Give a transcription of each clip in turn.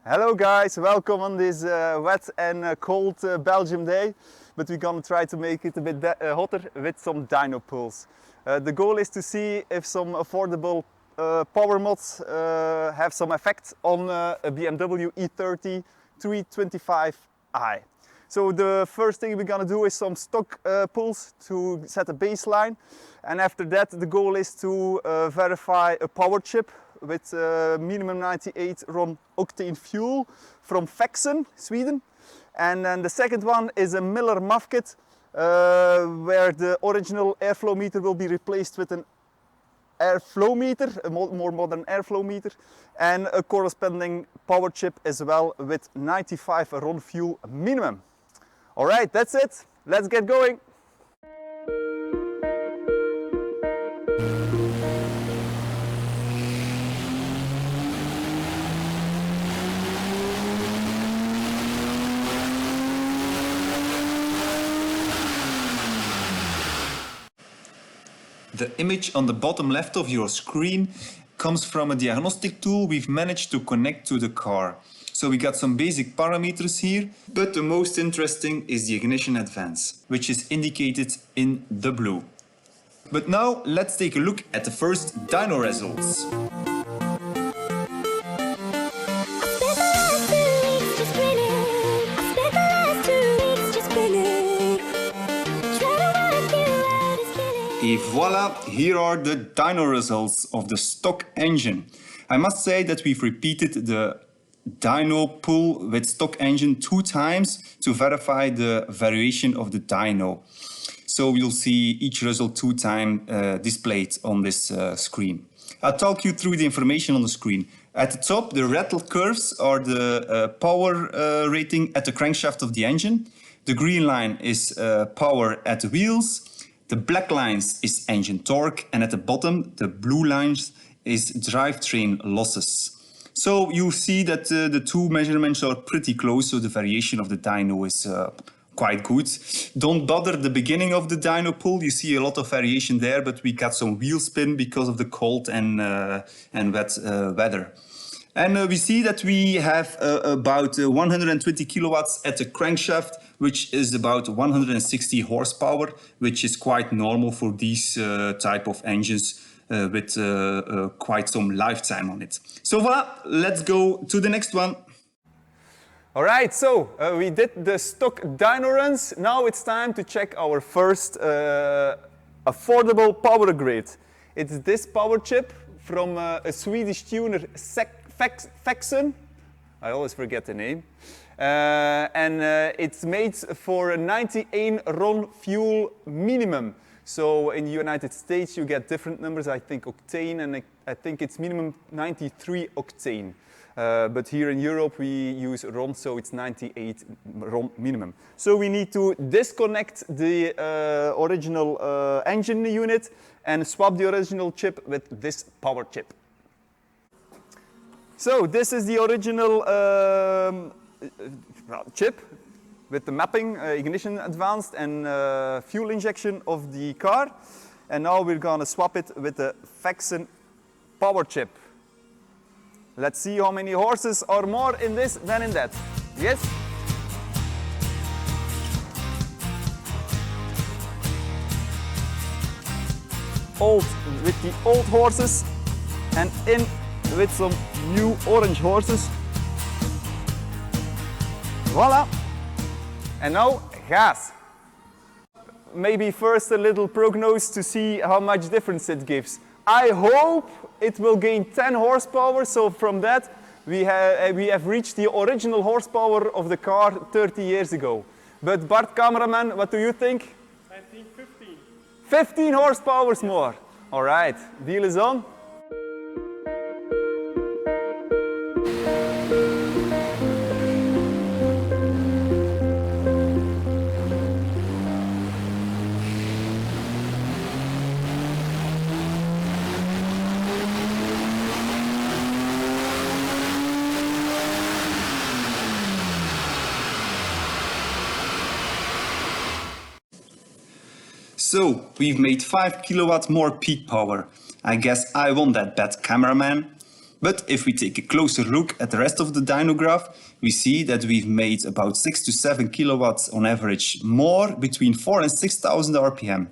Hello guys, welcome on this wet and cold Belgium day, but we're gonna try to make it a bit hotter with some dyno pulls. The goal is to see if some affordable power mods have some effect on a BMW E30 325i. So the first thing we're gonna do is some stock pulls to set a baseline, and after that the goal is to verify a Powerchip with minimum 98 RON octane fuel from Fekzen, Sweden. And then the second one is a Miller MAF kit where the original airflow meter will be replaced with an airflow meter, a more modern airflow meter, and a corresponding power chip as well with 95 RON fuel minimum. All right, that's it. Let's get going. The image on the bottom left of your screen comes from a diagnostic tool we've managed to connect to the car. So we got some basic parameters here, but the most interesting is the ignition advance, which is indicated in the blue. But now let's take a look at the first dyno results. Et voila, here are the dyno results of the stock engine. I must say that we've repeated the dyno pull with stock engine 2 times to verify the variation of the dyno. So you'll see each result 2 times displayed on this screen. I'll talk you through the information on the screen. At the top, the red curves are the power rating at the crankshaft of the engine. The green line is power at the wheels. The black lines is engine torque, and at the bottom, the blue lines is drivetrain losses. So you see that the 2 measurements are pretty close, so the variation of the dyno is quite good. Don't bother the beginning of the dyno pull, you see a lot of variation there, but we got some wheel spin because of the cold and wet weather. And we see that we have about 120 kilowatts at the crankshaft, which is about 160 horsepower, which is quite normal for these type of engines with quite some lifetime on it. So voilà, let's go to the next one. All right, so we did the stock dyno runs. Now it's time to check our first affordable power upgrade. It's this power chip from a Swedish tuner, Fekzen. I always forget the name. And it's made for a 98 RON fuel minimum. So in the United States you get different numbers, I think octane, and I think it's minimum 93 octane. But here in Europe we use RON, so it's 98 RON minimum. So we need to disconnect the original engine unit and swap the original chip with this power chip. So this is the original chip with the mapping, ignition advanced, and fuel injection of the car. And now we're gonna swap it with the Fekzen power chip. Let's see how many horses are more in this than in that. Yes? Old with the old horses and in with some new orange horses. Voila! And now gas. Maybe first a little prognosis to see how much difference it gives. I hope it will gain 10 horsepower, so from that we have reached the original horsepower of the car 30 years ago. But Bart, cameraman, what do you think? I think 15. 15 horsepower more. All right, deal is on. So we've made 5 kilowatts more peak power. I guess I won that bet, cameraman. But if we take a closer look at the rest of the dyno graph, we see that we've made about 6 to 7 kilowatts on average more between 4 and 6,000 RPM.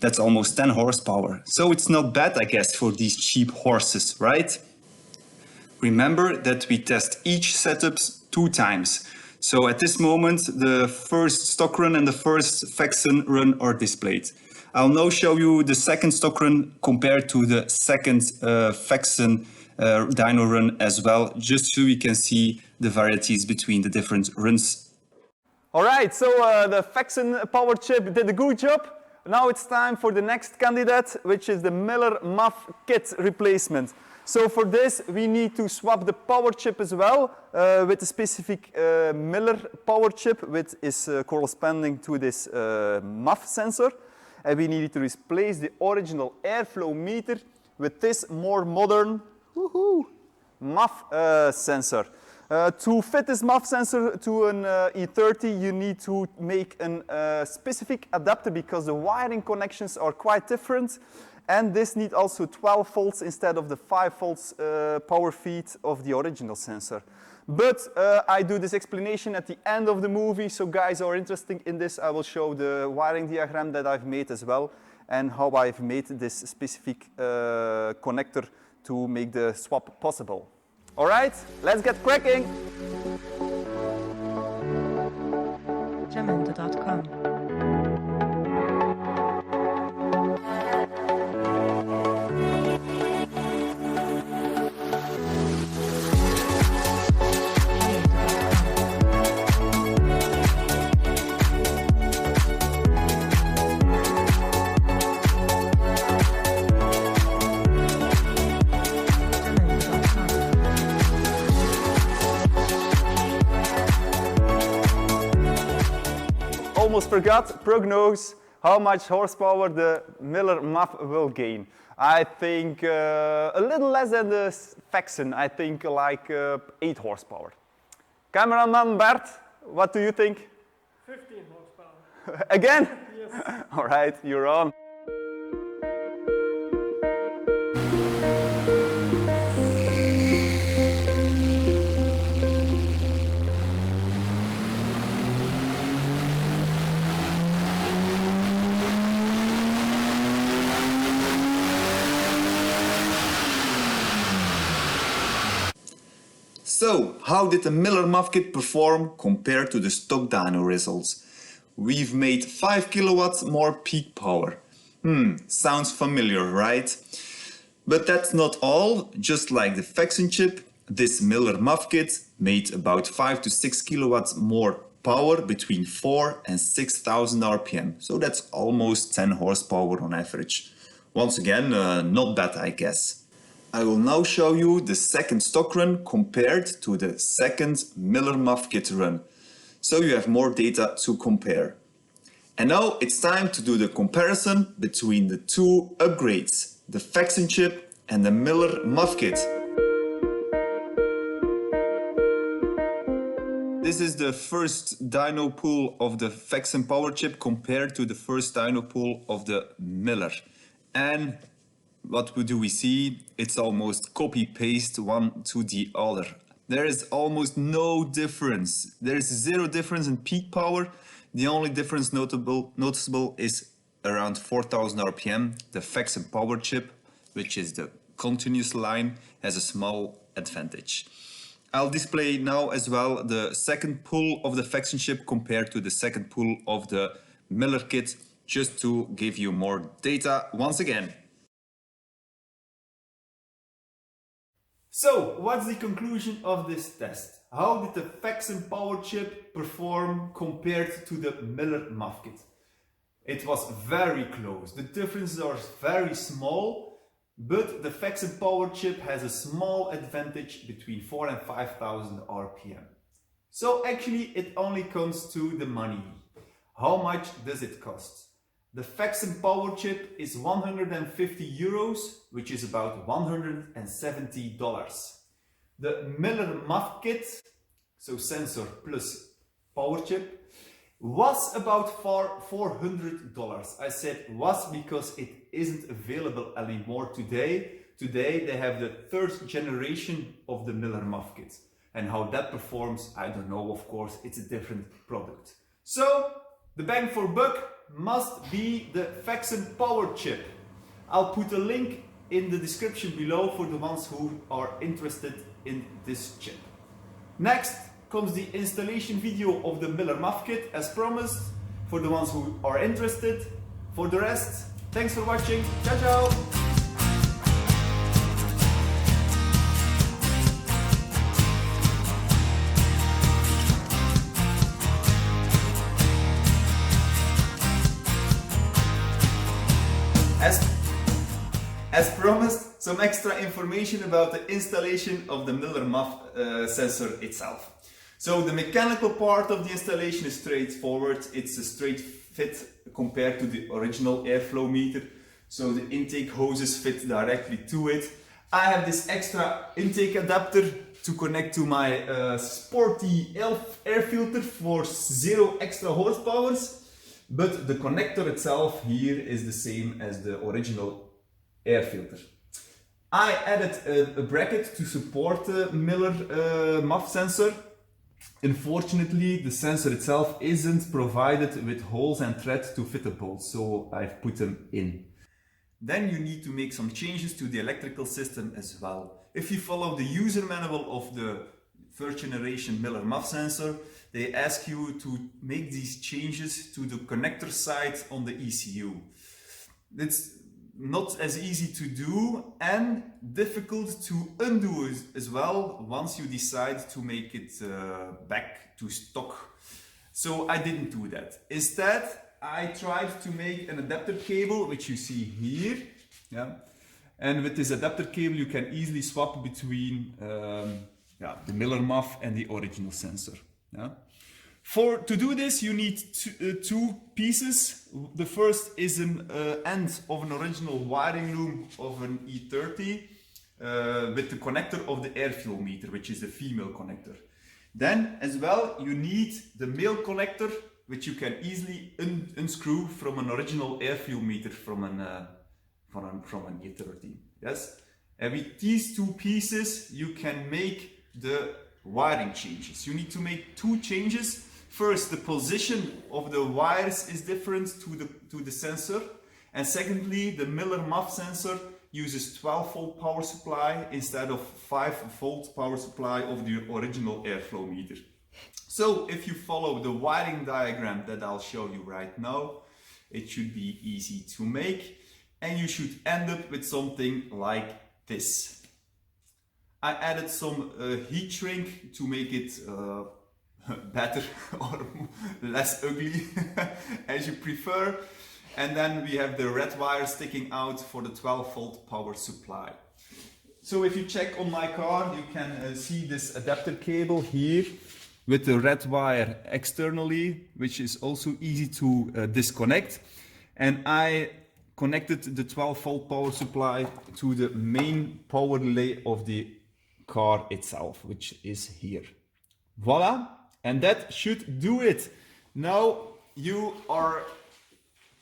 That's almost 10 horsepower. So it's not bad, I guess, for these cheap horses, right? Remember that we test each setups 2 times. So at this moment, the first stock run and the first Fekzen run are displayed. I'll now show you the second stock run compared to the second Fekzen dyno run as well, just so we can see the varieties between the different runs. Alright, so the Fekzen Powerchip did a good job. Now it's time for the next candidate, which is the Miller MAF kit replacement. So for this, we need to swap the power chip as well with a specific Miller power chip, which is corresponding to this MAF sensor. And we needed to replace the original airflow meter with this more modern MAF sensor. To fit this MAF sensor to an E30, you need to make a specific adapter because the wiring connections are quite different. And this needs also 12 volts instead of the 5 volts power feed of the original sensor. But I do this explanation at the end of the movie, so guys who are interested in this, I will show the wiring diagram that I've made as well and how I've made this specific connector to make the swap possible. All right, let's get cracking! Jamendo.com. Almost forgot, prognose how much horsepower the Miller MAF will gain. I think a little less than the Fekzen, I think like 8 horsepower. Cameraman Bert, what do you think? 15 horsepower. Again? Yes. All right, you're on. So, how did the Miller MAF kit perform compared to the stock dyno results? We've made 5 kilowatts more peak power. Sounds familiar, right? But that's not all. Just like the Fekzen chip, this Miller MAF kit made about 5 to 6 kilowatts more power between 4 and 6,000 RPM. So that's almost 10 horsepower on average. Once again, not bad, I guess. I will now show you the second stock run compared to the second Miller MAF kit run, so you have more data to compare. And now it's time to do the comparison between the two upgrades, the Fekzen chip and the Miller MAF kit. This is the first dyno pool of the Fekzen Powerchip compared to the first dyno pool of the Miller. And what do we see? It's almost copy-paste one to the other. There is almost no difference. There is zero difference in peak power. The only difference noticeable is around 4,000 RPM. The Fekzen Powerchip, which is the continuous line, has a small advantage. I'll display now as well the second pull of the Fekzen chip compared to the second pull of the Miller kit, just to give you more data once again. So, what's the conclusion of this test? How did the Fekzen Powerchip perform compared to the Miller MAF kit? It was very close. The differences are very small, but the Fekzen Powerchip has a small advantage between 4 and 5,000 RPM. So actually it only comes to the money. How much does it cost? The Fekzen Powerchip is 150 euros, which is about $170. The Miller MAF kit, so sensor plus Powerchip, was about $400. I said was because it isn't available anymore today, Today they have the third generation of the Miller MAF kit. And how that performs, I don't know, of course, it's a different product. So, the bang for buck must be the Fekzen Powerchip. I'll put a link in the description below for the ones who are interested in this chip. Next comes the installation video of the Miller MAF kit as promised for the ones who are interested. For the rest, thanks for watching. Ciao, ciao! As promised, some extra information about the installation of the Miller MAF sensor itself. So the mechanical part of the installation is straightforward. It's a straight fit compared to the original airflow meter. So the intake hoses fit directly to it. I have this extra intake adapter to connect to my sporty air filter for 0 extra horsepower. But the connector itself here is the same as the original air filter. I added a bracket to support the Miller MAF sensor. Unfortunately, the sensor itself isn't provided with holes and thread to fit the bolts, so I've put them in. Then you need to make some changes to the electrical system as well. If you follow the user manual of the first generation Miller MAF sensor, they ask you to make these changes to the connector side on the ECU. It's not as easy to do and difficult to undo as well once you decide to make it back to stock. So I didn't do that. Instead, I tried to make an adapter cable, which you see here. Yeah. And with this adapter cable, you can easily swap between the Miller MAF and the original sensor. Yeah. To do this, you need two pieces. The first is an end of an original wiring loom of an E30 with the connector of the airflow meter, which is the female connector. Then, as well, you need the male connector, which you can easily unscrew from an original airflow meter from an E30. Yes, and with these two pieces, you can make the wiring changes. You need to make two changes. First, the position of the wires is different to the sensor, and secondly, the Miller MAF sensor uses 12-volt power supply instead of 5-volt power supply of the original airflow meter. So if you follow the wiring diagram that I'll show you right now, it should be easy to make, and you should end up with something like this. I added some heat shrink to make it better or less ugly as you prefer. And then we have the red wire sticking out for the 12-volt power supply. So if you check on my car, you can see this adapter cable here with the red wire externally, which is also easy to disconnect. And I connected the 12-volt power supply to the main power relay of the car itself, which is here. Voila! And that should do it. Now you are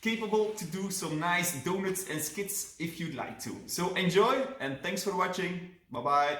capable to do some nice donuts and skits if you'd like to. So enjoy and thanks for watching. Bye bye.